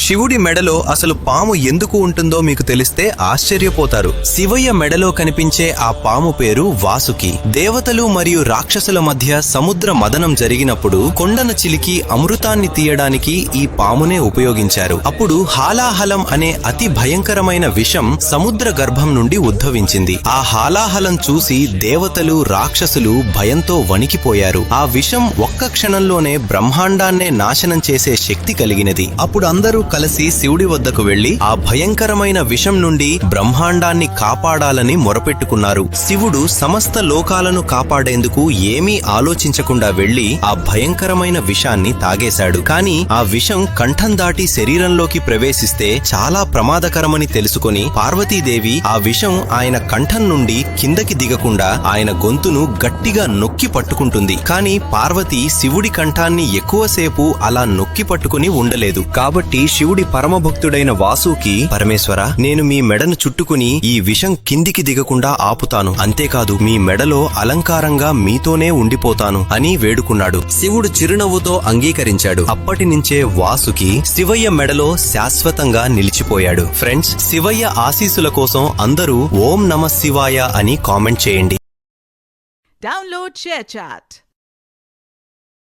శివుడి మెడలో అసలు పాము ఎందుకు ఉంటుందో మీకు తెలిస్తే ఆశ్చర్యపోతారు. శివయ్య మెడలో కనిపించే ఆ పాము పేరు వాసుకి. దేవతలు మరియు రాక్షసుల మధ్య సముద్ర మదనం జరిగినప్పుడు కొండను చిలికి అమృతాన్ని తీయడానికి ఈ పామునే ఉపయోగించారు. అప్పుడు హాలాహలం అనే అతి భయంకరమైన విషం సముద్ర గర్భం నుండి ఉద్భవించింది. ఆ హాలాహలం చూసి దేవతలు రాక్షసులు భయంతో వణికిపోయారు. ఆ విషం ఒక్క క్షణంలోనే బ్రహ్మాండాన్నే నాశనం చేసే శక్తి కలిగినది. అప్పుడు అందరూ కలిసి శివుడి వద్దకు వెళ్లి ఆ భయంకరమైన విషం నుండి బ్రహ్మాండాన్ని కాపాడాలని మొరపెట్టుకున్నారు. శివుడు సమస్త లోకాలను కాపాడేందుకు ఏమీ ఆలోచించకుండా వెళ్లి ఆ భయంకరమైన విషాన్ని తాగేశాడు. కాని ఆ విషం కంఠం దాటి శరీరంలోకి ప్రవేశిస్తే చాలా ప్రమాదకరమని తెలుసుకొని పార్వతీదేవి ఆ విషం ఆయన కంఠం నుండి కిందకి దిగకుండా ఆయన గొంతును గట్టిగా నొక్కి పట్టుకుంటుంది. కాని పార్వతి శివుడి కంఠాన్ని ఎక్కువసేపు అలా నొక్కి పట్టుకుని ఉండలేదు. కాబట్టి శివుడి పరమభక్తుడైన వాసుకి, పరమేశ్వర, నేను మీ మెడను చుట్టుకుని ఈ విషం కిందికి దిగకుండా ఆపుతాను, అంతేకాదు మీ మెడలో అలంకారంగా మీతోనే ఉండిపోతాను అని వేడుకున్నాడు. శివుడు చిరునవ్వుతో అంగీకరించాడు. అప్పటి నుంచే వాసుకి శివయ్య మెడలో శాశ్వతంగా నిలిచిపోయాడు. ఫ్రెండ్స్, శివయ్య ఆశీస్సుల కోసం అందరూ ఓం నమః శివాయ అని కామెంట్ చేయండి. Download ShareChat.